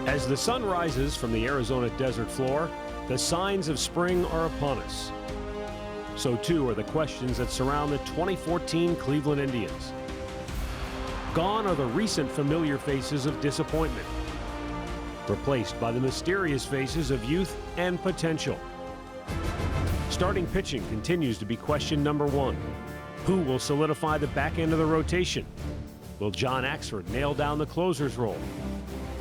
As the sun rises from the Arizona desert floor, the signs of spring are upon us. So too are the questions that surround the 2014 Cleveland Indians. Gone are the recent familiar faces of disappointment, replaced by the mysterious faces of youth and potential. Starting pitching continues to be question number one. Who will solidify the back end of the rotation? Will John Axford nail down the closer's role?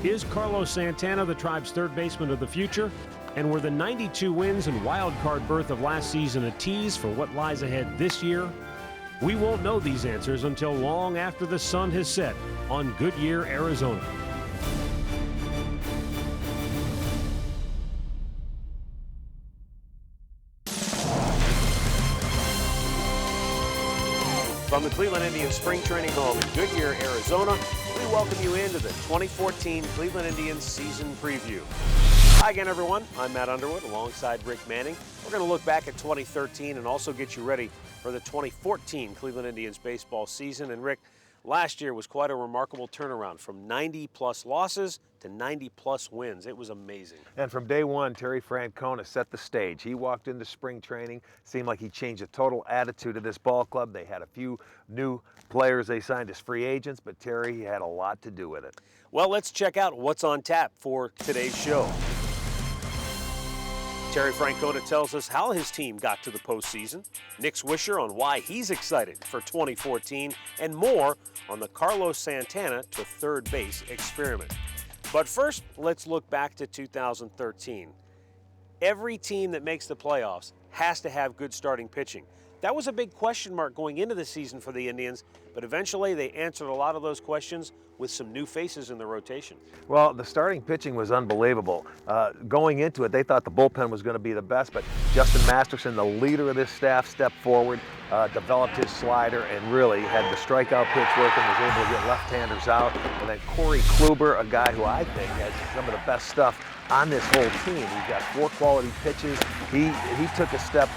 Is Carlos Santana the Tribe's third baseman of the future? And were the 92 wins and wild card berth of last season a tease for what lies ahead this year? We won't know these answers until long after the sun has set on Goodyear, Arizona. From the Cleveland Indians spring training home in Goodyear, Arizona, we welcome you into the 2014 Cleveland Indians season preview. Hi again, everyone. I'm Matt Underwood alongside Rick Manning. We're going to look back at 2013 and also get you ready for the 2014 Cleveland Indians baseball season. And Rick, last year was quite a remarkable turnaround from 90-plus losses to 90-plus wins. It was amazing. And from day one, Terry Francona set the stage. He walked into spring training, seemed like he changed the total attitude of this ball club. They had a few new players they signed as free agents, but Terry had a lot to do with it. Well, let's check out what's on tap for today's show. Terry Francona tells us how his team got to the postseason, Nick Swisher on why he's excited for 2014, and more on the Carlos Santana to third base experiment. But first, let's look back to 2013. Every team that makes the playoffs has to have good starting pitching. That was a big question mark going into the season for the Indians, but eventually they answered a lot of those questions with some new faces in the rotation. Well, the starting pitching was unbelievable. Going into it, they thought the bullpen was going to be the best, but Justin Masterson, the leader of this staff, stepped forward, developed his slider, and really had the strikeout pitch working, was able to get left-handers out. And then Corey Kluber, a guy who I think has some of the best stuff on this whole team. He's got 4 quality pitches. He took a step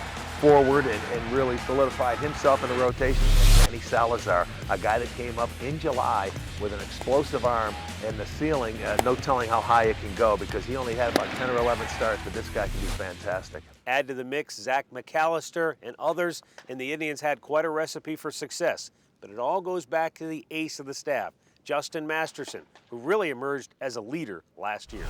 forward and really solidified himself in the rotation. And Danny Salazar, a guy that came up in July with an explosive arm and the ceiling, no telling how high it can go because he only had about 10 or 11 starts, but this guy can be fantastic. Add to the mix Zach McAllister and others, and the Indians had quite a recipe for success. But it all goes back to the ace of the staff, Justin Masterson, who really emerged as a leader last year.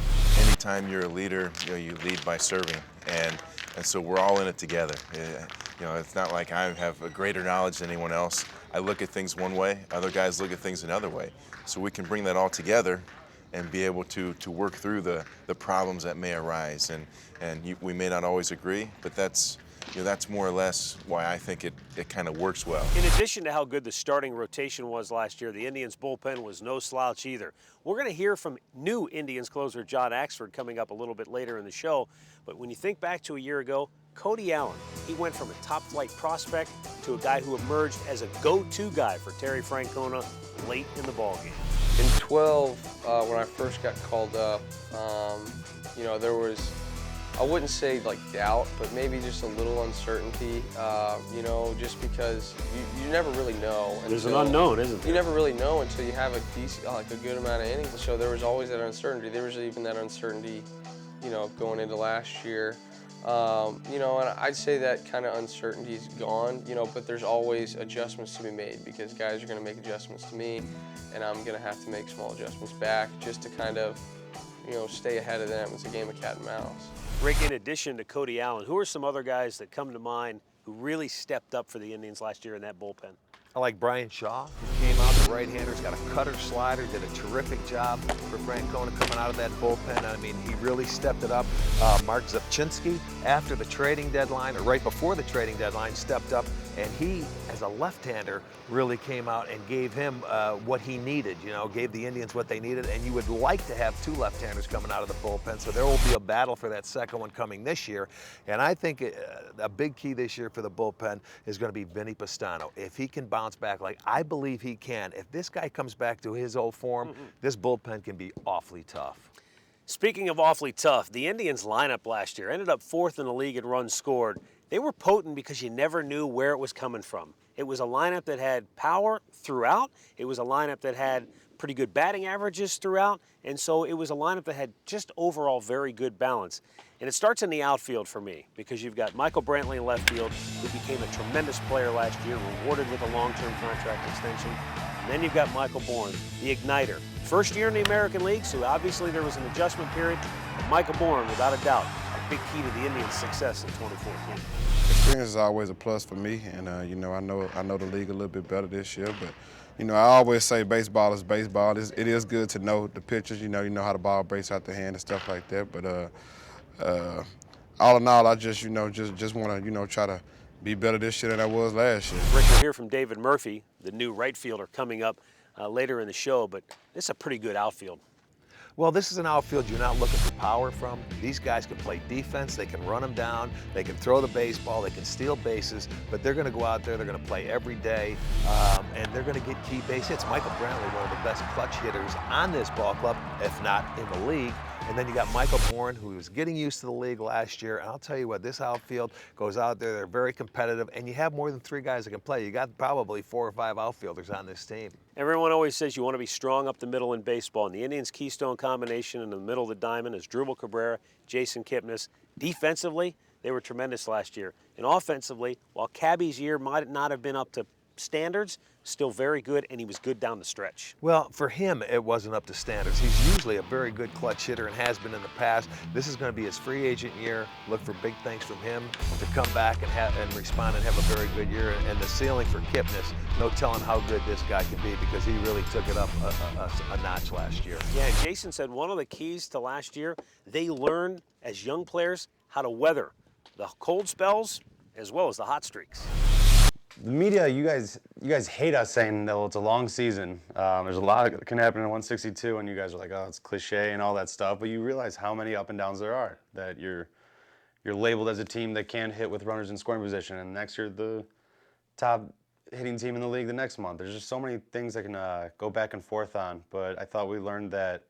Anytime you're a leader, you lead by serving, and so we're all in it together. It's not like I have a greater knowledge than anyone else. I look at things one way, other guys look at things another way. So we can bring that all together and be able to work through the problems that may arise. We may not always agree, but that's more or less why I think it kind of works well. In addition to how good the starting rotation was last year, the Indians' bullpen was no slouch either. We're going to hear from new Indians closer John Axford coming up a little bit later in the show. But when you think back to a year ago, Cody Allen, he went from a top-flight prospect to a guy who emerged as a go-to guy for Terry Francona late in the ballgame. In 12, when I first got called up, there was, I wouldn't say like doubt, but maybe just a little uncertainty, just because you never really know. There's an unknown, isn't there? You never really know until you have a decent, a good amount of innings. So there was always that uncertainty. There was even that uncertainty, going into last year. And I'd say that kind of uncertainty is gone, but there's always adjustments to be made because guys are going to make adjustments to me, and I'm going to have to make small adjustments back just to kind of, stay ahead of them. It's a game of cat and mouse. Rick, in addition to Cody Allen, who are some other guys that come to mind who really stepped up for the Indians last year in that bullpen? I like Brian Shaw, who came out, the right-hander, has got a cutter slider, did a terrific job for Francona coming out of that bullpen. I mean, he really stepped it up. Mark Zapchinski, after the trading deadline, or right before the trading deadline, stepped up, and he, as a left-hander, really came out and gave him what he needed, gave the Indians what they needed, and you would like to have 2 left-handers coming out of the bullpen, so there will be a battle for that second one coming this year. And I think a big key this year for the bullpen is going to be Vinny Pastano. If he can bounce back like I believe he can, if this guy comes back to his old form, this bullpen can be awfully tough. Speaking of awfully tough, the Indians lineup last year ended up 4th in the league in runs scored. They were potent because you never knew where it was coming from. It was a lineup that had power throughout. It was a lineup that had pretty good batting averages throughout, and so it was a lineup that had just overall very good balance. And it starts in the outfield for me, because you've got Michael Brantley in left field, who became a tremendous player last year, rewarded with a long-term contract extension. And then you've got Michael Bourne, the igniter. First year in the American League, so obviously there was an adjustment period. But Michael Bourne, without a doubt, a big key to the Indians' success in 2014. Experience is always a plus for me, and you know, I know the league a little bit better this year. But you know, I always say baseball is baseball. It is good to know the pitches. You know how the ball breaks out the hand and stuff like that. But all in all, I just want to try to be better this year than I was last year. Rick, we'll hear from David Murphy, the new right fielder, coming up later in the show. But this is a pretty good outfield. Well, this is an outfield you're not looking for power from. These guys can play defense, they can run them down, they can throw the baseball, they can steal bases, but they're going to go out there, they're going to play every day, and they're going to get key base hits. Michael Brantley, one of the best clutch hitters on this ball club, if not in the league. And then you got Michael Bourne, who was getting used to the league last year. And I'll tell you what, this outfield goes out there, they're very competitive, and you have more than 3 guys that can play. You got probably 4 or 5 outfielders on this team. Everyone always says you want to be strong up the middle in baseball, and the Indians' keystone combination in the middle of the diamond is Drupal Cabrera, Jason Kipnis. Defensively, they were tremendous last year. And offensively, while Cabby's year might not have been up to standards, still very good, and he was good down the stretch. Well, for him, it wasn't up to standards. He's usually a very good clutch hitter and has been in the past. This is going to be his free agent year. Look for big things from him to come back and respond and have a very good year. And the ceiling for Kipnis, no telling how good this guy can be, because he really took it up a notch last year. Yeah, and Jason said one of the keys to last year, they learned as young players how to weather the cold spells as well as the hot streaks. The media, you guys hate us saying, well, it's a long season. There's a lot that can happen in 162, and you guys are like, oh, it's cliche and all that stuff. But you realize how many up and downs there are. That you're labeled as a team that can hit with runners in scoring position, and next year the top hitting team in the league the next month. There's just so many things that can go back and forth on. But I thought we learned that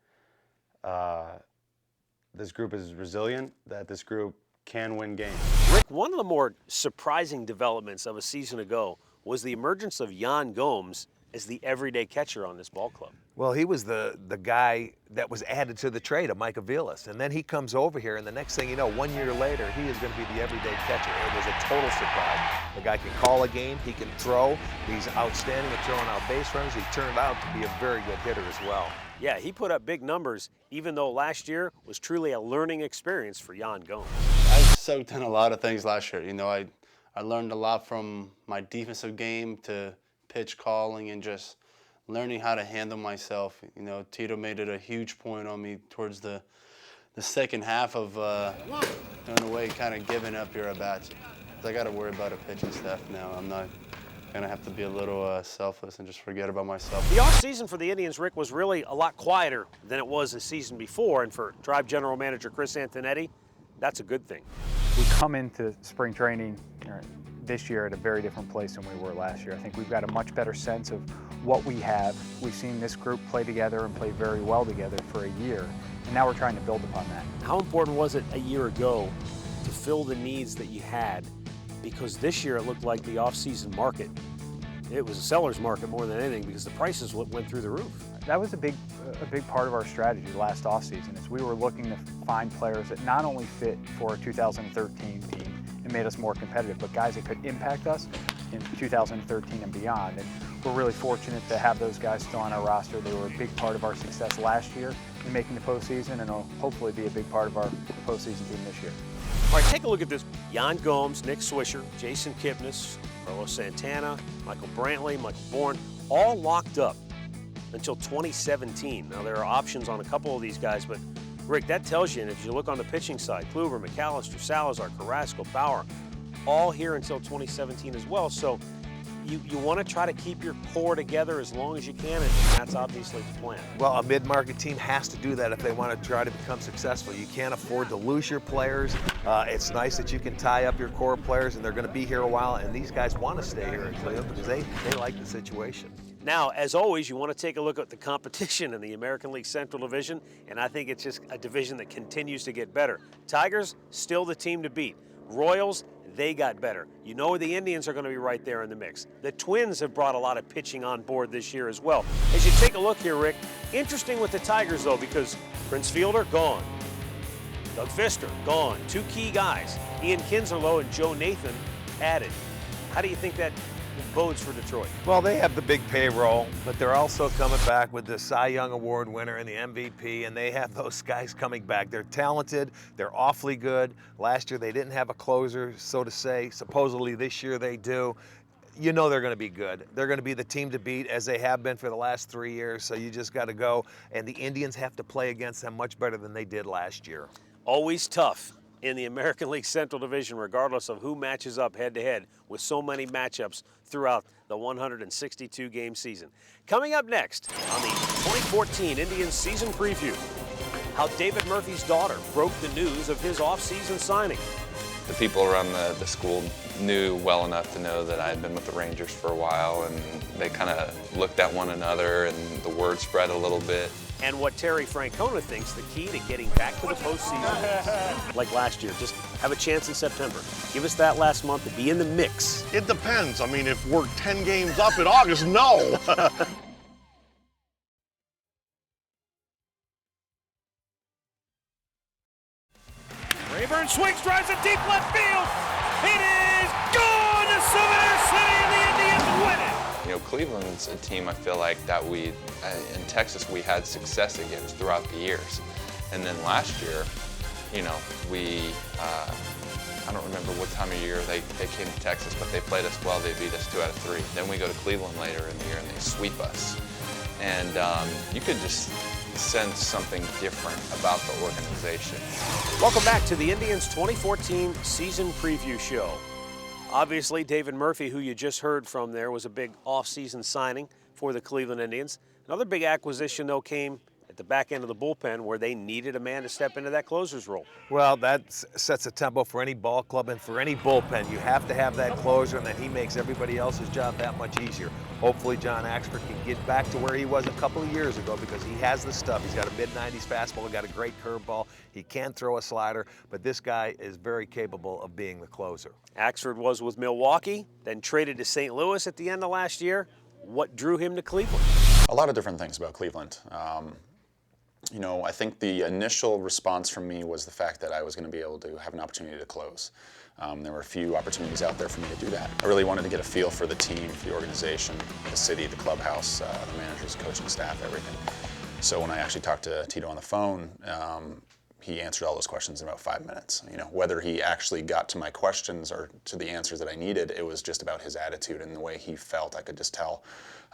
this group is resilient. That this group can win games. Rick, one of the more surprising developments of a season ago was the emergence of Yan Gomes as the everyday catcher on this ball club. Well, he was the guy that was added to the trade of Mike Aviles. And then he comes over here, and the next thing you know, 1 year later, he is going to be the everyday catcher. It was a total surprise. The guy can call a game, he can throw, he's outstanding at throwing out base runners. He turned out to be a very good hitter as well. Yeah, he put up big numbers, even though last year was truly a learning experience for Yan Gomes. I soaked in a lot of things last year. You know, I learned a lot from my defensive game to pitch calling and just learning how to handle myself. You know, Tito made it a huge point on me towards the second half of, in a way, kind of giving up your at-bats. I got to worry about a pitching staff now. I'm not going to have to be a little selfless and just forget about myself. The offseason for the Indians, Rick, was really a lot quieter than it was the season before, and for Tribe General Manager Chris Antonetti, that's a good thing. We come into spring training this year at a very different place than we were last year. I think we've got a much better sense of what we have. We've seen this group play together and play very well together for a year, and now we're trying to build upon that. How important was it a year ago to fill the needs that you had? Because this year it looked like the off-season market, it was a seller's market more than anything, because the prices went through the roof. That was a big part of our strategy last offseason, is we were looking to find players that not only fit for a 2013 team and made us more competitive, but guys that could impact us in 2013 and beyond. And we're really fortunate to have those guys still on our roster. They were a big part of our success last year in making the postseason, and will hopefully be a big part of our postseason team this year. All right, take a look at this. Yan Gomes, Nick Swisher, Jason Kipnis, Carlos Santana, Michael Brantley, Michael Bourne, all locked up until 2017. Now, there are options on a couple of these guys, but Rick, that tells you, and if you look on the pitching side, Kluber, McAllister, Salazar, Carrasco, Bauer, all here until 2017 as well. So you want to try to keep your core together as long as you can, and that's obviously the plan. Well, a mid-market team has to do that if they want to try to become successful. You can't afford to lose your players. It's nice that you can tie up your core players, and they're going to be here a while, and these guys want to stay here in Cleveland because they like the situation. Now, as always, you want to take a look at the competition in the American League Central Division, and I think it's just a division that continues to get better. Tigers, still the team to beat. Royals, they got better. You know the Indians are going to be right there in the mix. The Twins have brought a lot of pitching on board this year as well. As you take a look here, Rick, interesting with the Tigers, though, because Prince Fielder, gone. Doug Fister, gone. Two key guys, Ian Kinslerlow and Joe Nathan, added. How do you think that bodes for Detroit? Well, they have the big payroll, but they're also coming back with the Cy Young Award winner and the MVP, and they have those guys coming back. They're talented. They're awfully good. Last year they didn't have a closer, so to say. Supposedly this year they do. You know they're going to be good. They're going to be the team to beat, as they have been for the last 3 years, so you just got to go. And the Indians have to play against them much better than they did last year. Always tough in the American League Central Division, regardless of who matches up head-to-head, with so many matchups throughout the 162-game season. Coming up next on the 2014 Indians season preview, how David Murphy's daughter broke the news of his off-season signing. The people around the school knew well enough to know that I had been with the Rangers for a while, and they kind of looked at one another, and the word spread a little bit. And what Terry Francona thinks the key to getting back to the postseason is. Like last year, just have a chance in September. Give us that last month to be in the mix. It depends. I mean, if we're 10 games up in August, no. Rayburn swings, drives it deep left field. It is gone to Souvenir City, and the Indians win it. You know, Cleveland's a team I feel like that in Texas we had success against throughout the years. And then last year, you know, I don't remember what time of year they came to Texas, but they played us well. They beat us 2 out of 3. Then we go to Cleveland later in the year and they sweep us. And you could just sense something different about the organization. Welcome back to the Indians 2014 season preview show. Obviously, David Murphy, who you just heard from there, was a big off-season signing for the Cleveland Indians. Another big acquisition, though, came at the back end of the bullpen where they needed a man to step into that closer's role. Well, that sets a tempo for any ball club and for any bullpen. You have to have that closer, and then he makes everybody else's job that much easier. Hopefully John Axford can get back to where he was a couple of years ago, because he has the stuff. He's got a mid-90s fastball, he's got a great curveball. He can throw a slider, but this guy is very capable of being the closer. Axford was with Milwaukee, then traded to St. Louis at the end of last year. What drew him to Cleveland? A lot of different things about Cleveland. You know, I think the initial response from me was the fact that I was going to be able to have an opportunity to close. There were a few opportunities out there for me to do that. I really wanted to get a feel for the team, for the organization, the city, the clubhouse, the managers, coaching staff, everything. So when I actually talked to Tito on the phone, he answered all those questions in about 5 minutes. You know, whether he actually got to my questions or to the answers that I needed, it was just about his attitude and the way he felt. I could just tell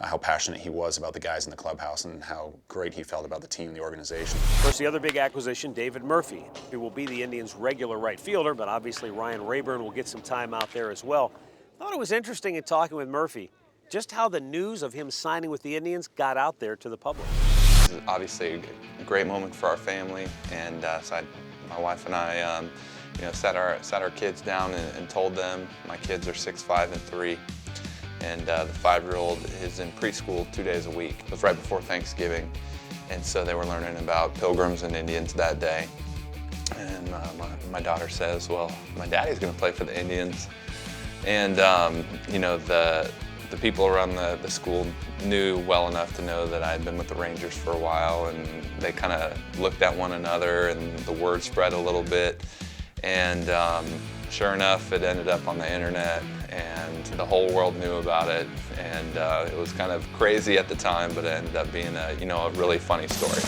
how passionate he was about the guys in the clubhouse and how great he felt about the team, the organization. Of course, the other big acquisition, David Murphy, who will be the Indians' regular right fielder, but obviously Ryan Rayburn will get some time out there as well. I thought it was interesting in talking with Murphy just how the news of him signing with the Indians got out there to the public. This is obviously a great moment for our family, and so my wife and I you know, sat our kids down and told them. My kids are 6, 5, and 3. And the 5-year-old is in preschool 2 days a week. It was right before Thanksgiving, and so they were learning about Pilgrims and Indians that day. And my daughter says, well, my daddy's going to play for the Indians. And you know, the people around the school knew well enough to know that I had been with the Rangers for a while, and they kind of looked at one another, and the word spread a little bit. And sure enough, it ended up on the internet, and the whole world knew about it. And it was kind of crazy at the time, but it ended up being a really funny story.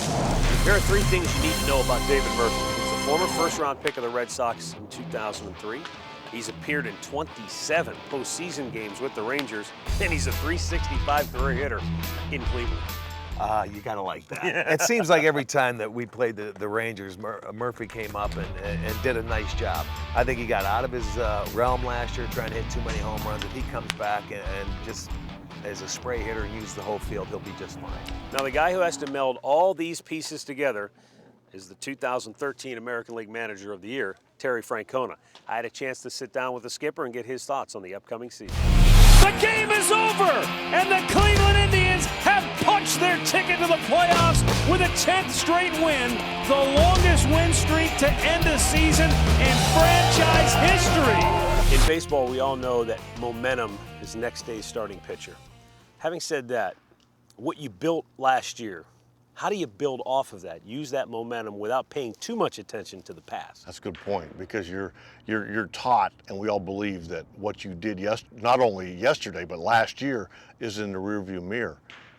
There are 3 things you need to know about David Murphy. He's a former first-round pick of the Red Sox in 2003. He's appeared in 27 postseason games with the Rangers, and he's a .365 career hitter in Cleveland. You kind of like that. It seems like every time that we played the Rangers, Murphy came up and did a nice job. I think he got out of his realm last year trying to hit too many home runs. If he comes back and just as a spray hitter and use the whole field, he'll be just fine. Now, the guy who has to meld all these pieces together is the 2013 American League Manager of the Year, Terry Francona. I had a chance to sit down with the skipper and get his thoughts on the upcoming season. The game is over, and the Cleveland Indians have punched their ticket to the playoffs with a 10th straight win, the longest win streak to end a season in franchise history. In baseball, we all know that momentum is next day's starting pitcher. Having said that, what you built last year, how do you build off of that? Use that momentum without paying too much attention to the past. That's a good point, because you're taught, and we all believe that what you did not only yesterday but last year is in the rearview mirror.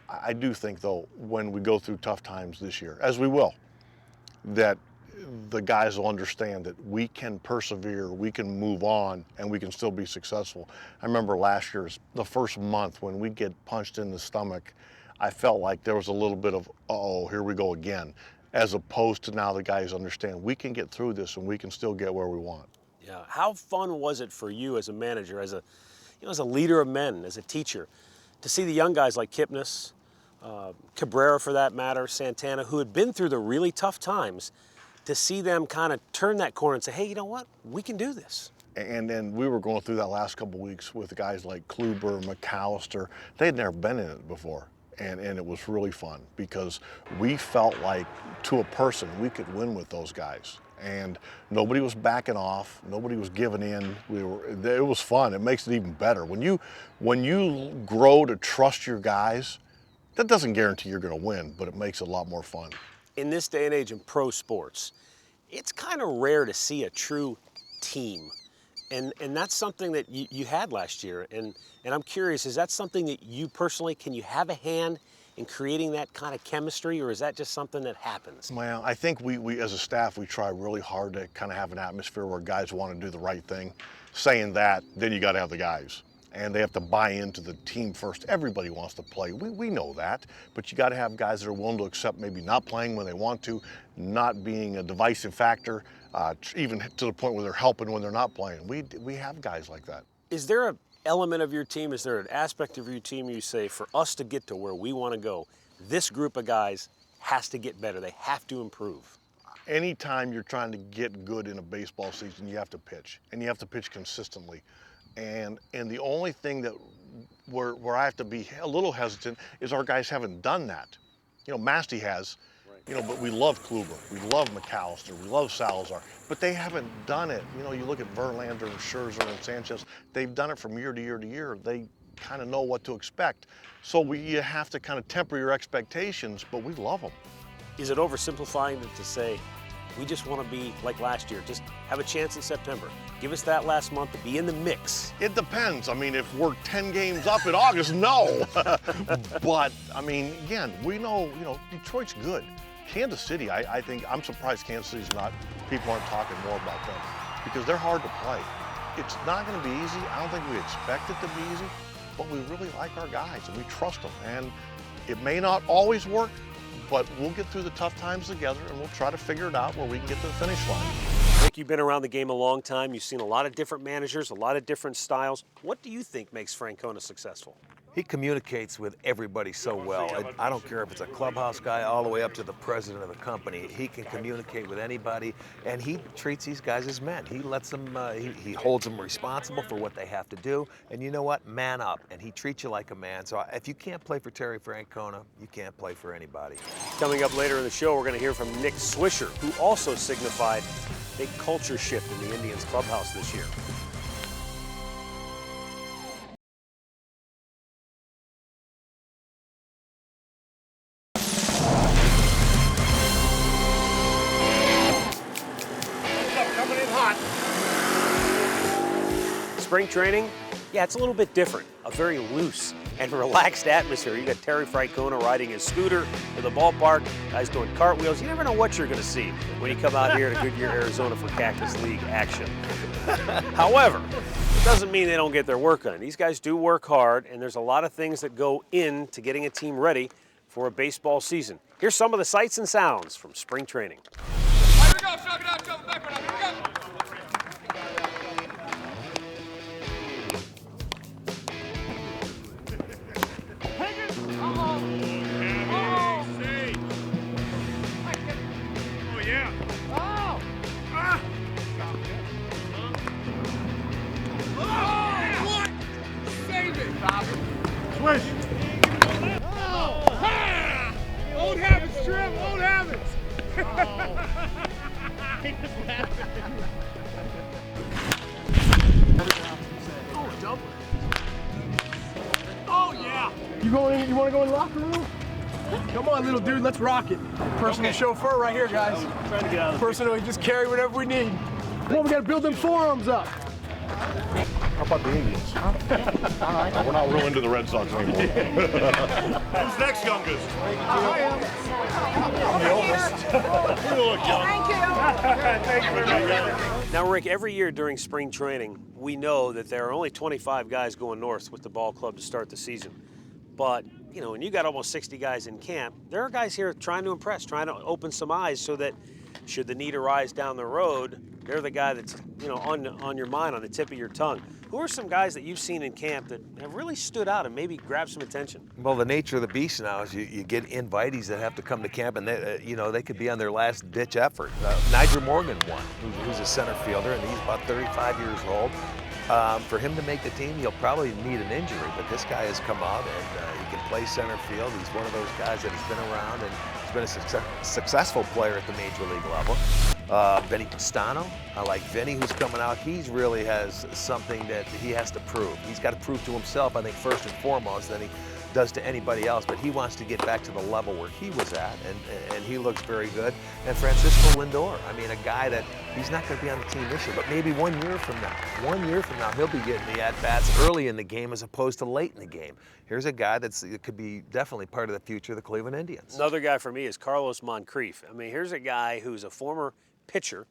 I do think, though, when we go through tough times this year, as we will, that the guys will understand that we can persevere, we can move on, and we can still be successful. I remember last year's the first month when we get punched in the stomach, I felt like there was a little bit of, uh-oh, here we go again, as opposed to now the guys understand we can get through this and we can still get where we want. Yeah. How fun was it for you as a manager, as a leader of men, as a teacher, to see the young guys like Kipnis, Cabrera for that matter, Santana, who had been through the really tough times, to see them kind of turn that corner and say, hey, you know what, we can do this. And then we were going through that last couple of weeks with guys like Kluber, McAllister. They had never been in it before. And it was really fun, because we felt like, to a person, we could win with those guys. And nobody was backing off, nobody was giving in. It was fun. It makes it even better. When you grow to trust your guys, that doesn't guarantee you're going to win, but it makes it a lot more fun. In this day and age in pro sports, it's kind of rare to see a true team. And that's something that you had last year. And I'm curious, is that something that you personally, can you have a hand in creating that kind of chemistry, or is that just something that happens? Well, I think we as a staff, we try really hard to kind of have an atmosphere where guys want to do the right thing. Saying that, then you got to have the guys. And they have to buy into the team first. Everybody wants to play. We know that, but you got to have guys that are willing to accept maybe not playing when they want to, not being a divisive factor, even to the point where they're helping when they're not playing. We have guys like that. Is there an element of your team, is there an aspect of your team you say, for us to get to where we want to go, this group of guys has to get better, they have to improve? Anytime you're trying to get good in a baseball season, you have to pitch, and you have to pitch consistently. And the only thing that where I have to be a little hesitant is our guys haven't done that. You know, Masty has, you know, but we love Kluber, we love McAllister, we love Salazar, but they haven't done it. You know, you look at Verlander and Scherzer and Sanchez, they've done it from year to year to year. They kind of know what to expect. So you have to kind of temper your expectations, but we love them. Is it oversimplifying to say, we just want to be like last year, just have a chance in September? Give us that last month to be in the mix. It depends. I mean, if we're 10 games up in August, no. But, I mean, again, we know, you know, Detroit's good. Kansas City, I think, I'm surprised Kansas City's people aren't talking more about them, because they're hard to play. It's not going to be easy. I don't think we expect it to be easy, but we really like our guys and we trust them. And it may not always work, but we'll get through the tough times together and we'll try to figure it out where we can get to the finish line. Nick, you've been around the game a long time. You've seen a lot of different managers, a lot of different styles. What do you think makes Francona successful? He communicates with everybody so well. I don't care if it's a clubhouse guy all the way up to the president of the company. He can communicate with anybody, and he treats these guys as men. He lets them, he holds them responsible for what they have to do. And you know what? Man up. And he treats you like a man. So if you can't play for Terry Francona, you can't play for anybody. Coming up later in the show, we're going to hear from Nick Swisher, who also signified a culture shift in the Indians clubhouse this year. Spring training, yeah, it's a little bit different. A very loose and relaxed atmosphere. You got Terry Francona riding his scooter to the ballpark, guys doing cartwheels. You never know what you're going to see when you come out here to Goodyear, Arizona for Cactus League action. However, it doesn't mean they don't get their work done. These guys do work hard, and there's a lot of things that go into getting a team ready for a baseball season. Here's some of the sights and sounds from spring training. Here we go, shove it out, shove it backward, here we go. Swish! Oh! Ha! Old habits, Trip! Oh, yeah. You want to go in the locker room? Come on, little dude, let's rock it. Personal chauffeur right here, guys. Trying to get out of Personal, we just carry whatever we need. Come on, we got to build them forearms up. How about the Indians? We're not real into the Red Sox anymore. Who's next, youngest? I am. I'm the oldest. You look young. Thank you very much. Now, Rick, every year during spring training, we know that there are only 25 guys going north with the ball club to start the season. But, you know, when you got almost 60 guys in camp, there are guys here trying to impress, trying to open some eyes so that should the need arise down the road, they're the guy that's, you know, on your mind, on the tip of your tongue. Who are some guys that you've seen in camp that have really stood out and maybe grabbed some attention? Well, the nature of the beast now is you get invitees that have to come to camp, and they, you know, they could be on their last ditch effort. Nigel Morgan won, who's a center fielder, and he's about 35 years old. For him to make the team, he'll probably need an injury, but this guy has come out and he can play center field. He's one of those guys that has been around and he's been a successful player at the major league level. Vinny Pastano, I like Vinny who's coming out. He really has something that he has to prove. He's got to prove to himself, I think, first and foremost, than he does to anybody else, but he wants to get back to the level where he was at, and he looks very good. And Francisco Lindor, I mean, a guy that he's not going to be on the team this year, but maybe 1 year from now, he'll be getting the at-bats early in the game as opposed to late in the game. Here's a guy that could be definitely part of the future of the Cleveland Indians. Another guy for me is Carlos Moncrief. I mean, here's a guy who's a former pitcher,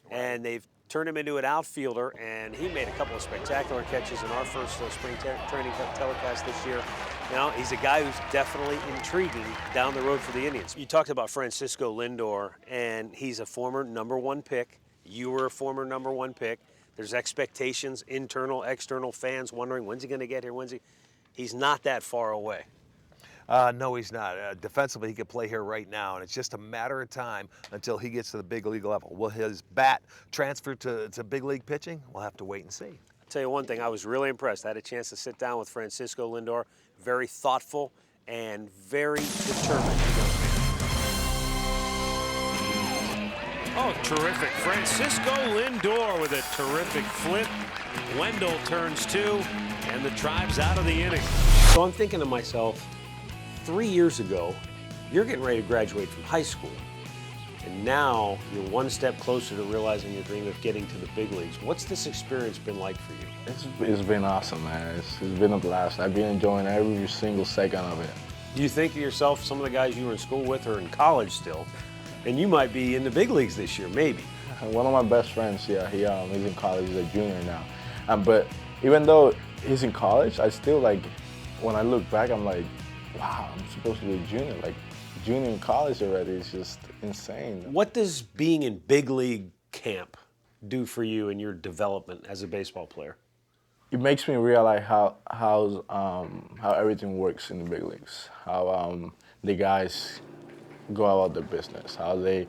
and they've turned him into an outfielder, and he made a couple of spectacular catches in our first spring training telecast this year. You know, he's a guy who's definitely intriguing down the road for the Indians. You talked about Francisco Lindor, and he's a former #1 pick. You were a former #1 pick. There's expectations, internal, external, fans wondering, when's he going to get here? He's not that far away. No, he's not. Defensively, he could play here right now, and it's just a matter of time until he gets to the big league level. Will his bat transfer to big league pitching? We'll have to wait and see. I'll tell you one thing, I was really impressed. I had a chance to sit down with Francisco Lindor, very thoughtful and very determined. Oh, terrific. Francisco Lindor with a terrific flip. Wendell turns 2, and the Tribe's out of the inning. So I'm thinking to myself, 3 years ago, you're getting ready to graduate from high school. And now you're one step closer to realizing your dream of getting to the big leagues. What's this experience been like for you? It's been awesome, man. It's been a blast. I've been enjoying every single second of it. Do you think of yourself, some of the guys you were in school with are in college still, and you might be in the big leagues this year, maybe? One of my best friends, yeah, he's in college. He's a junior now. But even though he's in college, I still, like, when I look back, I'm like, wow, I'm supposed to be a junior. Like, junior in college already is just insane. What does being in big league camp do for you in your development as a baseball player? It makes me realize how everything works in the big leagues, how the guys go about their business, how they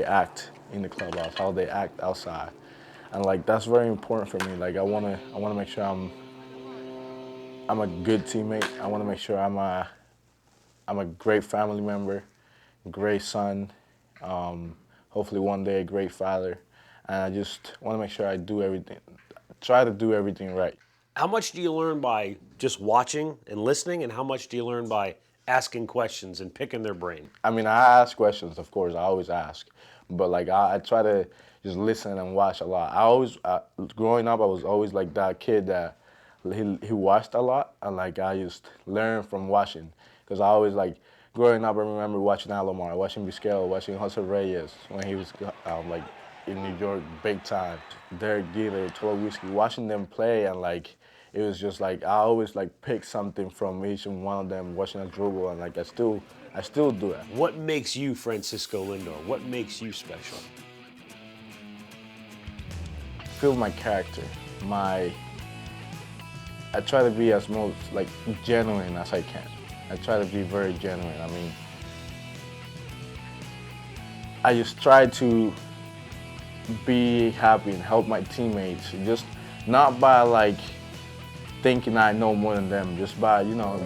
act in the clubhouse, how they act outside, and like that's very important for me. Like I wanna make sure I'm a good teammate. I wanna make sure I'm a great family member, great son, hopefully one day a great father, and I just wanna make sure I do everything, try to do everything right. How much do you learn by just watching and listening, and how much do you learn by asking questions and picking their brain? I mean, I ask questions, of course, I always ask, but like I try to just listen and watch a lot. Growing up, I was always like that kid that he watched a lot, and like I just learned from watching, because I always like, growing up, I remember watching Alomar, watching Vizquel, watching Jose Reyes when he was like in New York big time, Derek Jeter, Whiskey, watching them play, and like, it was just like, I always like pick something from each and one of them, watching a dribble, and like I still do that. What makes you Francisco Lindor? What makes you special? Feel my character, I try to be as most like genuine as I can. I try to be very genuine. I mean, I just try to be happy and help my teammates, just not by like thinking I know more than them, just by, you know,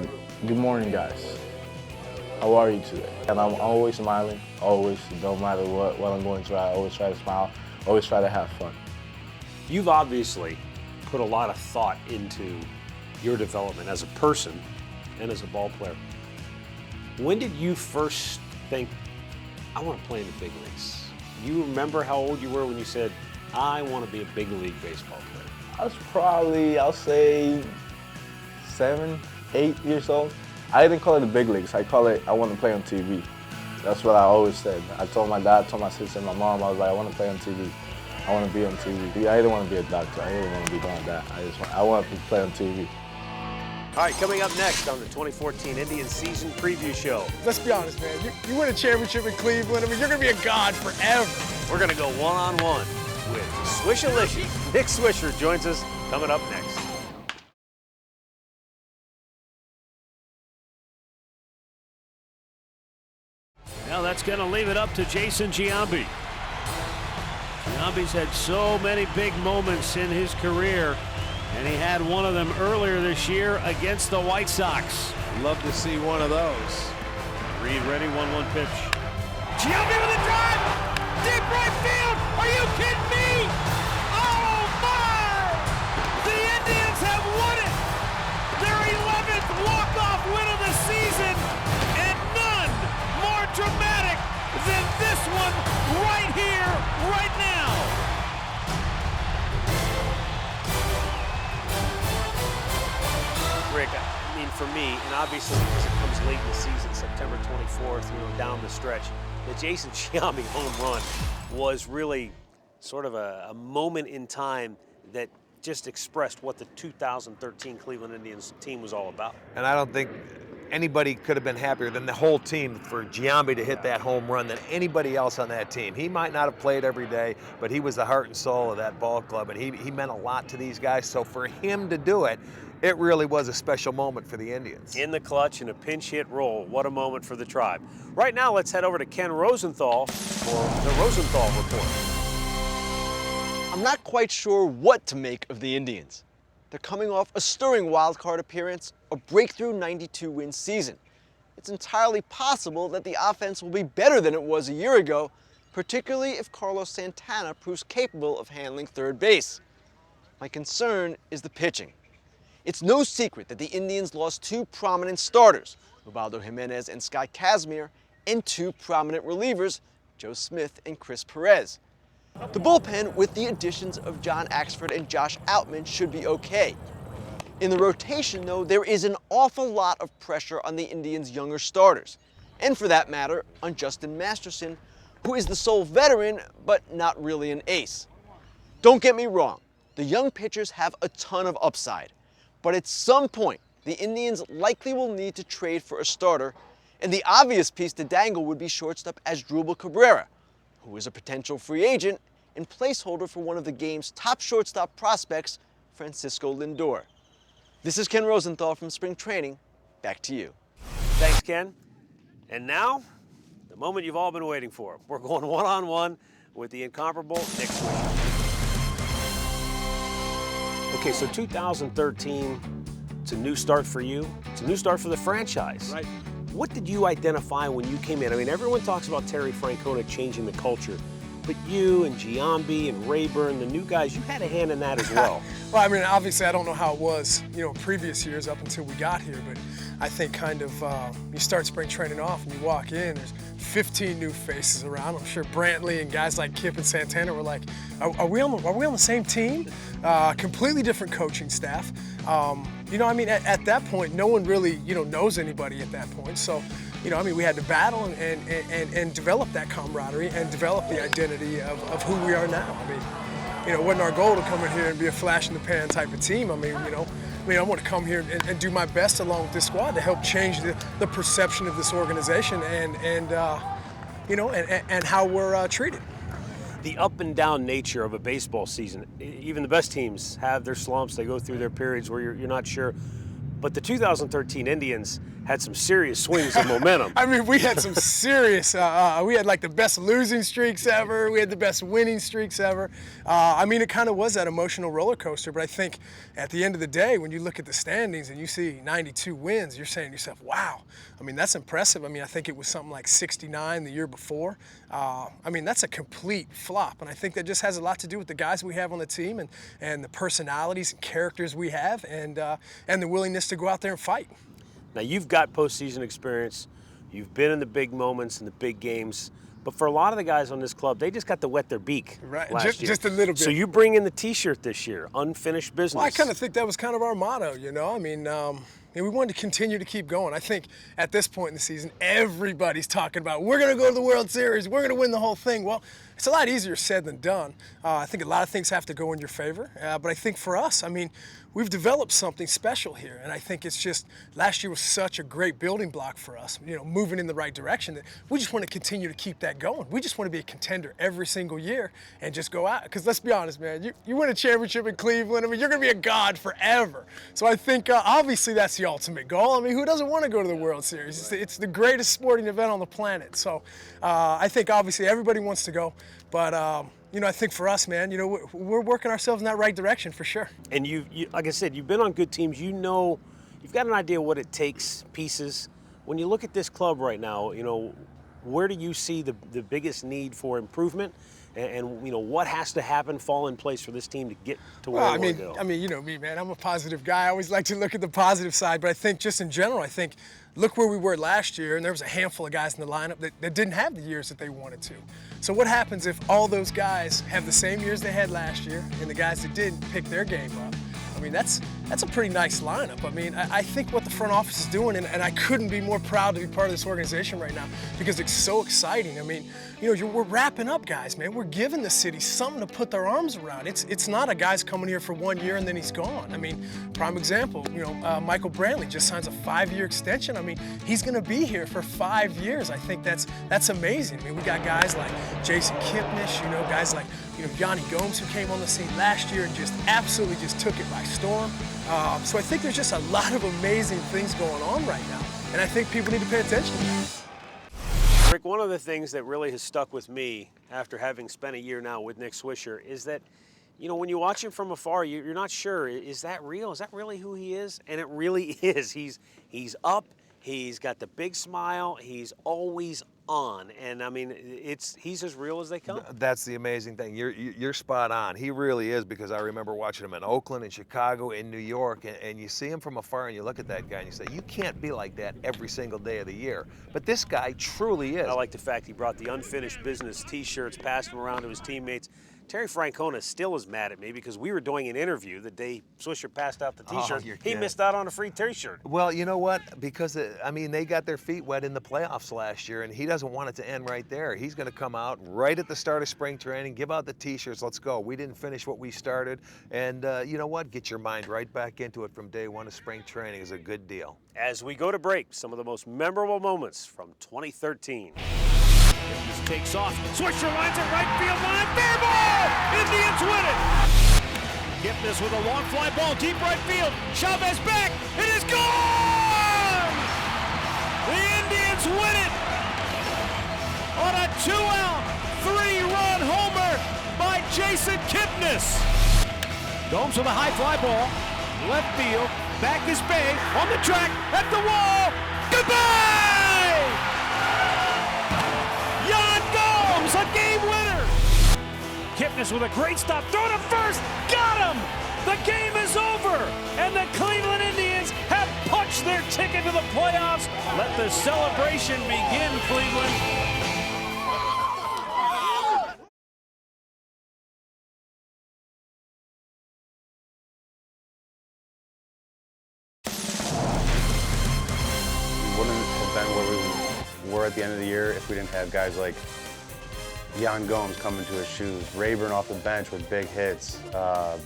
good morning guys. how are you today? And I'm always smiling, always, no matter what I'm going through, I always try to smile, always try to have fun. You've obviously put a lot of thought into your development as a person and as a ball player. When did you first think, I want to play in the big leagues? Do you remember how old you were when you said, I want to be a big league baseball player? I was probably, I'll say, 7, 8 years old. I didn't call it the big leagues. I call it, I want to play on TV. That's what I always said. I told my dad, told my sister, my mom, I was like, I want to play on TV. I want to be on TV. I didn't want to be a doctor. I didn't want to be doing that. I want to play on TV. All right, coming up next on the 2014 Indians season preview show. Let's be honest, man. You win a championship in Cleveland, I mean, you're going to be a god forever. We're going to go one-on-one with Swishalicious. Nick Swisher joins us coming up next. Now that's going to leave it up to Jason Giambi. Giambi's had so many big moments in his career, and he had one of them earlier this year against the White Sox. Love to see one of those. Reed ready, 1-1 pitch. Giambi with a drive! Deep right field! Are you kidding me? Oh my! The Indians have won it! Their 11th walk-off win of the season, and none more dramatic than this one right here, right now. Rick, I mean, for me, and obviously because it comes late in the season, September 24th, down the stretch, the Jason Giambi home run was really sort of a moment in time that just expressed what the 2013 Cleveland Indians team was all about. And I don't think anybody could have been happier than the whole team for Giambi to hit that home run than anybody else on that team. He might not have played every day, but he was the heart and soul of that ball club, and he meant a lot to these guys. So for him to do it, it really was a special moment for the Indians. In the clutch in a pinch hit roll. What a moment for the Tribe. Right now, let's head over to Ken Rosenthal for the Rosenthal Report. I'm not quite sure what to make of the Indians. They're coming off a stirring wild card appearance, a breakthrough 92-win season. It's entirely possible that the offense will be better than it was a year ago, particularly if Carlos Santana proves capable of handling third base. My concern is the pitching. It's no secret that the Indians lost 2 prominent starters, Ubaldo Jimenez and Scott Kazmir, and 2 prominent relievers, Joe Smith and Chris Perez. The bullpen, with the additions of John Axford and Josh Outman, should be okay. In the rotation, though, there is an awful lot of pressure on the Indians' younger starters, and for that matter, on Justin Masterson, who is the sole veteran, but not really an ace. Don't get me wrong, the young pitchers have a ton of upside. But at some point, the Indians likely will need to trade for a starter, and the obvious piece to dangle would be shortstop Asdrubal Cabrera, who is a potential free agent and placeholder for one of the game's top shortstop prospects, Francisco Lindor. This is Ken Rosenthal from Spring Training. Back to you. Thanks, Ken. And now, the moment you've all been waiting for. We're going one-on-one with the incomparable Nick Swisher. Okay, so 2013, it's a new start for you. It's a new start for the franchise. Right. What did you identify when you came in? I mean, everyone talks about Terry Francona changing the culture, but you and Giambi and Rayburn, the new guys, you had a hand in that as well. Well, I mean, obviously I don't know how it was, previous years up until we got here, but I think kind of you start spring training off and you walk in, there's 15 new faces around. I'm sure Brantley and guys like Kip and Santana were like, are we on the same team? Completely different coaching staff. At that point, no one really, knows anybody at that point. So, we had to battle and develop that camaraderie and develop the identity of who we are now. It wasn't our goal to come in here and be a flash in the pan type of team. I want to come here and do my best along with this squad to help change the perception of this organization and how we're treated. The up and down nature of a baseball season, even the best teams have their slumps. They go through their periods where you're not sure. But the 2013 Indians had some serious swings of momentum. I mean, we had some serious, we had like the best losing streaks ever. We had the best winning streaks ever. I mean, it kind of was that emotional roller coaster, but I think at the end of the day, when you look at the standings and you see 92 wins, you're saying to yourself, wow, I mean, that's impressive. I mean, I think it was something like 69 the year before. I mean, that's a complete flop, and I think that just has a lot to do with the guys we have on the team and the personalities and characters we have and the willingness to go out there and fight. Now, you've got postseason experience. You've been in the big moments and the big games. But for a lot of the guys on this club, they just got to wet their beak last year. Just a little bit. So you bring in the T-shirt this year, unfinished business. Well, I kind of think that was kind of our motto, you know? I mean, we wanted to continue to keep going. I think at this point in the season, everybody's talking about, we're going to go to the World Series, we're going to win the whole thing. Well, it's a lot easier said than done. I think a lot of things have to go in your favor. But I think for us, I mean, we've developed something special here. And I think it's just, last year was such a great building block for us, you know, moving in the right direction, that we just want to continue to keep that going. We just want to be a contender every single year and just go out. Because let's be honest, man, you win a championship in Cleveland, I mean, you're going to be a god forever. So I think obviously that's the ultimate goal. I mean, who doesn't want to go to the World Series? It's the greatest sporting event on the planet. So I think obviously everybody wants to go. But, you know, I think for us, man, you know, we're working ourselves in that right direction for sure. And you, like I said, you've been on good teams. You know, you've got an idea what it takes, pieces. When you look at this club right now, you know, where do you see the biggest need for improvement? And you know, what has to happen, fall in place for this team to get to where they want to go? I mean, you know me, man. I'm a positive guy. I always like to look at the positive side. But I think just in general, I think, look where we were last year, and there was a handful of guys in the lineup that didn't have the years that they wanted to. So what happens if all those guys have the same years they had last year, and the guys that didn't pick their game up? I mean, that's a pretty nice lineup. I mean, I think what the front office is doing, and I couldn't be more proud to be part of this organization right now because it's so exciting. I mean, you know, we're wrapping up guys, man. We're giving the city something to put their arms around. It's not a guy's coming here for 1 year and then he's gone. I mean, prime example, you know, Michael Brantley just signs a 5-year extension. I mean, he's going to be here for 5 years. I think that's amazing. I mean, we got guys like Jason Kipnis, you know, guys like, you know, Yanni Gomes, who came on the scene last year and just absolutely just took it by storm. So I think there's just a lot of amazing things going on right now, and I think people need to pay attention to that. Rick, one of the things that really has stuck with me after having spent a year now with Nick Swisher is that, you know, when you watch him from afar, you're not sure, is that real? Is that really who he is? And it really is. He's up, he's got the big smile, he's always on, and I mean, he's as real as they come. That's the amazing thing. You're spot on. He really is, because I remember watching him in Oakland, in Chicago, in New York, and you see him from afar and you look at that guy and you say, you can't be like that every single day of the year. But this guy truly is. I like the fact he brought the unfinished business T-shirts, passed them around to his teammates. Terry Francona still is mad at me because we were doing an interview the day Swisher passed out the T-shirts. He missed out on a free T-shirt. Well, you know what? Because, I mean, they got their feet wet in the playoffs last year, and he doesn't want it to end right there. He's going to come out right at the start of spring training, give out the T-shirts, let's go. We didn't finish what we started, and you know what? Get your mind right back into it from day one of spring training is a good deal. As we go to break, some of the most memorable moments from 2013. This takes off. Swisher lines it right field line. Fair ball! Indians win it! Kipnis with a long fly ball, deep right field. Chavez back. It is gone! The Indians win it on a 2-out, 3-run homer by Jason Kipnis. Gomes with a high fly ball. Left field. Back is Bay. On the track. At the wall. Goodbye! A game winner! Kipnis with a great stop, throw to first, got him! The game is over, and the Cleveland Indians have punched their ticket to the playoffs. Let the celebration begin, Cleveland. We wouldn't have been where we were at the end of the year if we didn't have guys like Yanni Gomes coming to his shoes, Rayburn off the bench with big hits,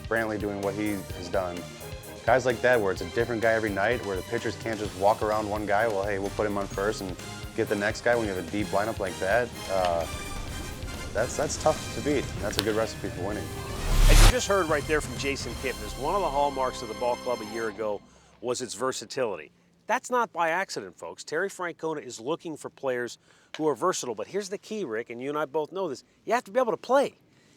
Brantley doing what he has done. Guys like that where it's a different guy every night, where the pitchers can't just walk around one guy, well, hey, we'll put him on first and get the next guy when you have a deep lineup like that. That's tough to beat, and that's a good recipe for winning. As you just heard right there from Jason Kipnis, one of the hallmarks of the ball club a year ago was its versatility. That's not by accident, folks. Terry Francona is looking for players who are versatile. But here's the key, Rick, and you and I both know this. You have to be able to play.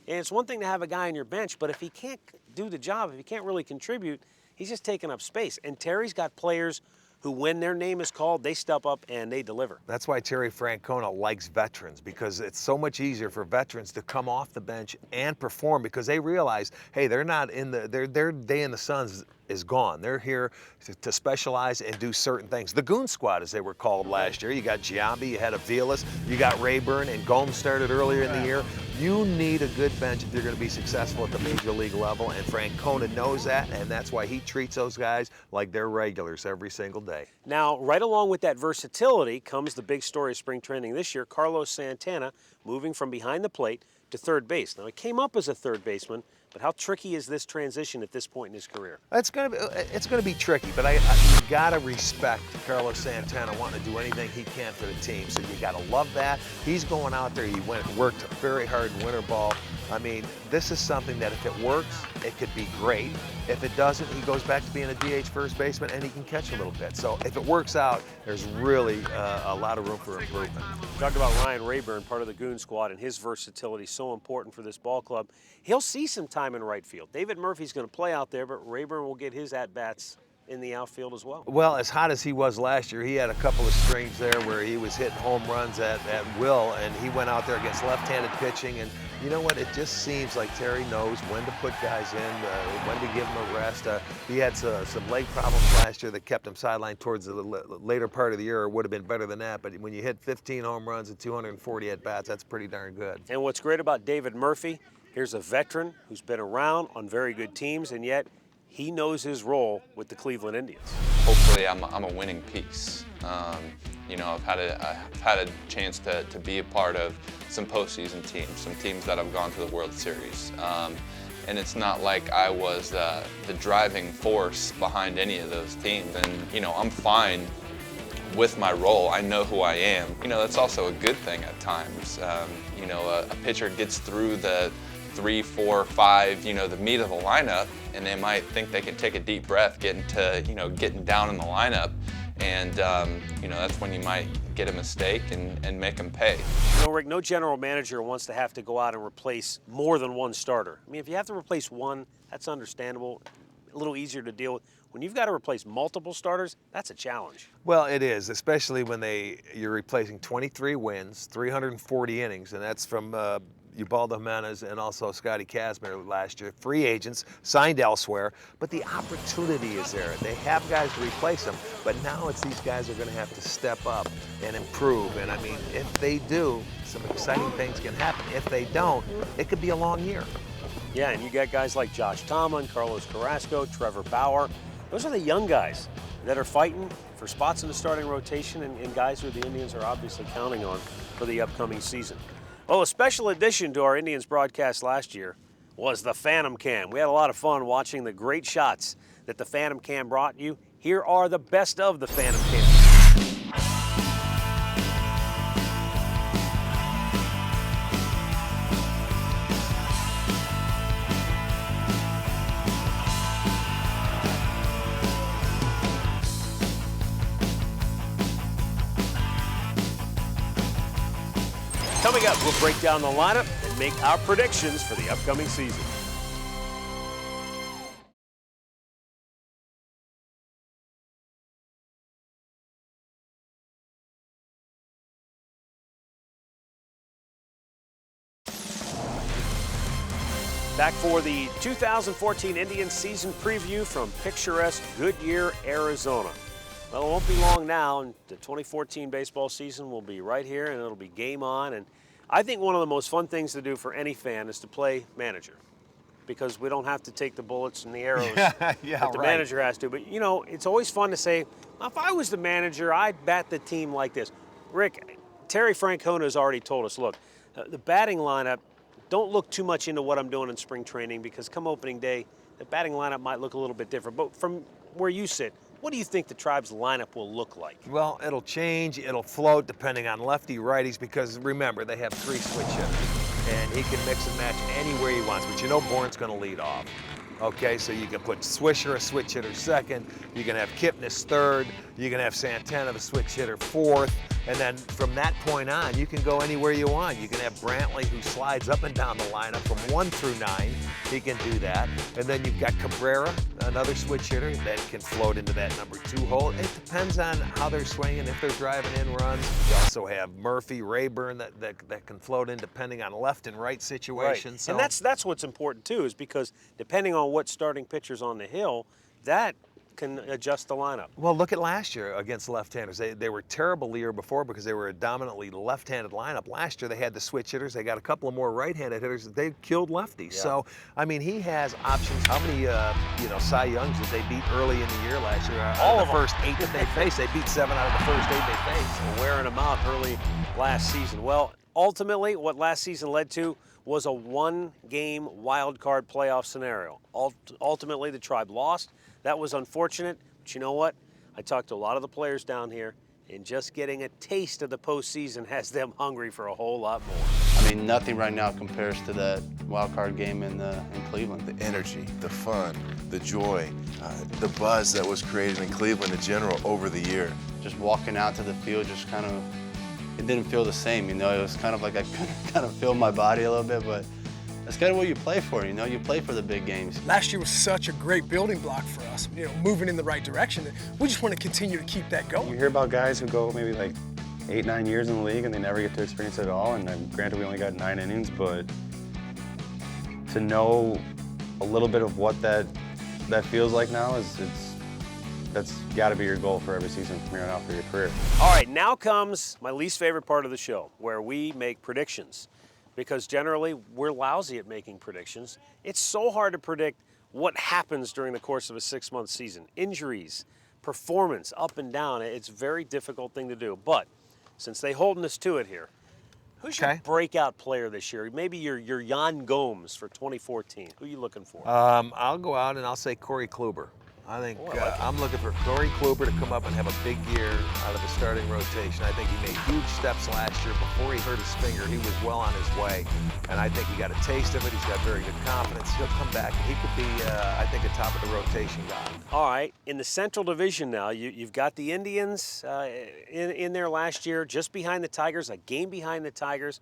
And it's one thing to have a guy on your bench, but if he can't do the job, if he can't really contribute, he's just taking up space. And Terry's got players who, when their name is called, they step up and they deliver. That's why Terry Francona likes veterans, because it's so much easier for veterans to come off the bench and perform, because they realize, hey, they're not in their day in the sun is gone. They're here to specialize and do certain things. The Goon Squad, as they were called last year. You got Giambi, you had Aviles, you got Rayburn, and Gomes started earlier in the year. You need a good bench if you're going to be successful at the major league level, and Francona knows that, and that's why he treats those guys like they're regulars every single day. Now, right along with that versatility comes the big story of spring training this year, Carlos Santana moving from behind the plate to third base. Now, he came up as a third baseman, but how tricky is this transition at this point in his career? It's going to be tricky, but you got to respect Carlos Santana wanting to do anything he can for the team. So you got to love that. He's going out there. He worked very hard in winter ball. I mean, this is something that if it works, it could be great. If it doesn't, he goes back to being a DH first baseman, and he can catch a little bit. So if it works out, there's really a lot of room for improvement. Talk about Ryan Rayburn, part of the Goon Squad, and his versatility so important for this ball club. He'll see some time in right field. David Murphy's going to play out there, but Rayburn will get his at-bats in the outfield as well. Well, as hot as he was last year, he had a couple of strings there where he was hitting home runs at will, and he went out there against left-handed pitching. And you know what? It just seems like Terry knows when to put guys in, when to give them a rest. He had some leg problems last year that kept him sidelined towards the later part of the year. It would have been better than that. But when you hit 15 home runs and 240 at-bats, that's pretty darn good. And what's great about David Murphy, here's a veteran who's been around on very good teams, and yet he knows his role with the Cleveland Indians. Hopefully I'm a winning piece. You know, I've had a chance to be a part of some postseason teams, some teams that have gone to the World Series. And it's not like I was the driving force behind any of those teams. And, you know, I'm fine with my role. I know who I am. You know, that's also a good thing at times. You know, a pitcher gets through the 3, 4, 5, you know, the meat of the lineup, and they might think they can take a deep breath getting down in the lineup, and you know, that's when you might get a mistake and make them pay. You know, Rick, no general manager wants to have to go out and replace more than one starter. I mean, if you have to replace one, that's understandable, a little easier to deal with. When you've got to replace multiple starters, that's a challenge. Well, it is, especially when you're replacing 23 wins, 340 innings, and that's from Ubaldo Jimenez and also Scotty Kazmir last year, free agents, signed elsewhere, but the opportunity is there. They have guys to replace them, but now it's these guys are going to have to step up and improve. And I mean, if they do, some exciting things can happen. If they don't, it could be a long year. Yeah, and you got guys like Josh Tomlin, Carlos Carrasco, Trevor Bauer. Those are the young guys that are fighting for spots in the starting rotation, and guys who the Indians are obviously counting on for the upcoming season. Well, a special addition to our Indians broadcast last year was the Phantom Cam. We had a lot of fun watching the great shots that the Phantom Cam brought you. Here are the best of the Phantom Cam. Coming up, we'll break down the lineup and make our predictions for the upcoming season. Back for the 2014 Indians season preview from picturesque Goodyear, Arizona. Well, it won't be long now, and the 2014 baseball season will be right here, and it'll be game on. And I think one of the most fun things to do for any fan is to play manager, because we don't have to take the bullets and the arrows that the manager has to. But, you know, it's always fun to say, well, if I was the manager, I'd bat the team like this. Rick, Terry Francona has already told us, look, the batting lineup, don't look too much into what I'm doing in spring training, because come opening day, the batting lineup might look a little bit different. But from where you sit, what do you think the Tribe's lineup will look like? Well, it'll change, it'll float depending on lefty, righties, because remember, they have 3 switch hitters, and he can mix and match anywhere he wants. But you know Bourne's going to lead off. Okay, so you can put Swisher, a switch hitter, second. You can have Kipnis third. You can have Santana, the switch hitter, fourth. And then from that point on, you can go anywhere you want. You can have Brantley, who slides up and down the lineup from 1 through 9. He can do that. And then you've got Cabrera, another switch hitter that can float into that number 2 hole. It depends on how they're swinging, if they're driving in runs. You also have Murphy, Rayburn that can float in depending on left and right situations. Right. So, And that's what's important too, is because depending on what starting pitcher's on the hill, that can adjust the lineup. well, look at last year against left-handers. They were terrible the year before because they were a dominantly left-handed lineup. Last year they had the switch hitters. They got a couple of more right-handed hitters. They killed lefties. Yeah. So, I mean, he has options. How many, Cy Youngs did they beat early in the year last year? All of of the first 8 that they faced. They beat 7 out of the first 8 they faced. Wearing them out early last season. Well, ultimately, what last season led to was a 1-game wild card playoff scenario. Ultimately, the Tribe lost. That was unfortunate, but you know what? I talked to a lot of the players down here, and just getting a taste of the postseason has them hungry for a whole lot more. I mean, nothing right now compares to that wild card game in Cleveland. The energy, the fun, the joy, the buzz that was created in Cleveland in general over the year. Just walking out to the field, just kind of, it didn't feel the same, you know? It was kind of like I kind of feel my body a little bit, but that's kind of what you play for, you know? You play for the big games. Last year was such a great building block for us, moving in the right direction. We just want to continue to keep that going. You hear about guys who go maybe like 8, 9 years in the league and they never get to experience it at all. And then, granted, we only got 9 innings, but to know a little bit of what that feels like now that's got to be your goal for every season from here on out for your career. All right, now comes my least favorite part of the show, where we make predictions. Because generally, we're lousy at making predictions. It's so hard to predict what happens during the course of a 6-month season. Injuries, performance, up and down. It's a very difficult thing to do. But since they holding us to it here, who's your breakout player this year? Maybe your Jan Gomes for 2014. Who are you looking for? I'll go out and I'll say Corey Kluber. I think I'm looking for Corey Kluber to come up and have a big year out of the starting rotation. I think he made huge steps last year. Before he hurt his finger, he was well on his way. And I think he got a taste of it. He's got very good confidence. He'll come back and he could be, I think, a top of the rotation guy. All right, in the Central Division now, you've got the Indians in there last year, just behind the Tigers, a game behind the Tigers.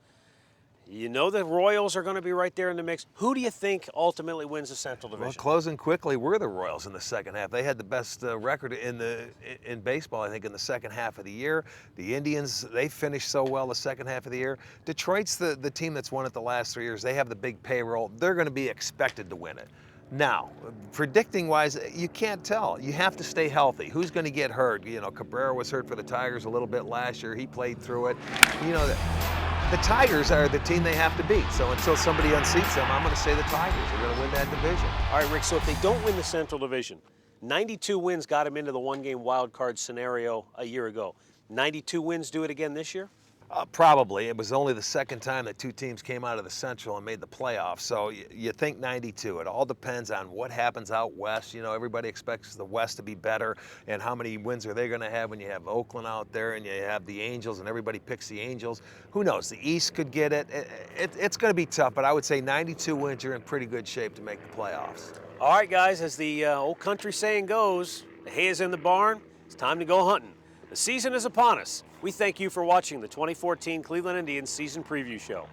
You know the Royals are going to be right there in the mix. Who do you think ultimately wins the Central Division? Well, closing quickly, we're the Royals in the second half. They had the best record in baseball, I think, in the second half of the year. The Indians, they finished so well the second half of the year. Detroit's the team that's won it the last 3 years. They have the big payroll. They're going to be expected to win it. Now, predicting-wise, you can't tell. You have to stay healthy. Who's going to get hurt? Cabrera was hurt for the Tigers a little bit last year. He played through it. The Tigers are the team they have to beat. So until somebody unseats them, I'm going to say the Tigers are going to win that division. All right, Rick, so if they don't win the Central Division, 92 wins got them into the 1-game wild card scenario a year ago. 92 wins do it again this year? Probably. It was only the second time that 2 teams came out of the Central and made the playoffs. So you think 92. It all depends on what happens out west. Everybody expects the West to be better. And how many wins are they going to have when you have Oakland out there and you have the Angels and everybody picks the Angels? Who knows? The East could get it. It's going to be tough, but I would say 92 wins, you're in pretty good shape to make the playoffs. All right, guys, as the old country saying goes, the hay is in the barn. It's time to go hunting. The season is upon us. We thank you for watching the 2014 Cleveland Indians Season Preview Show.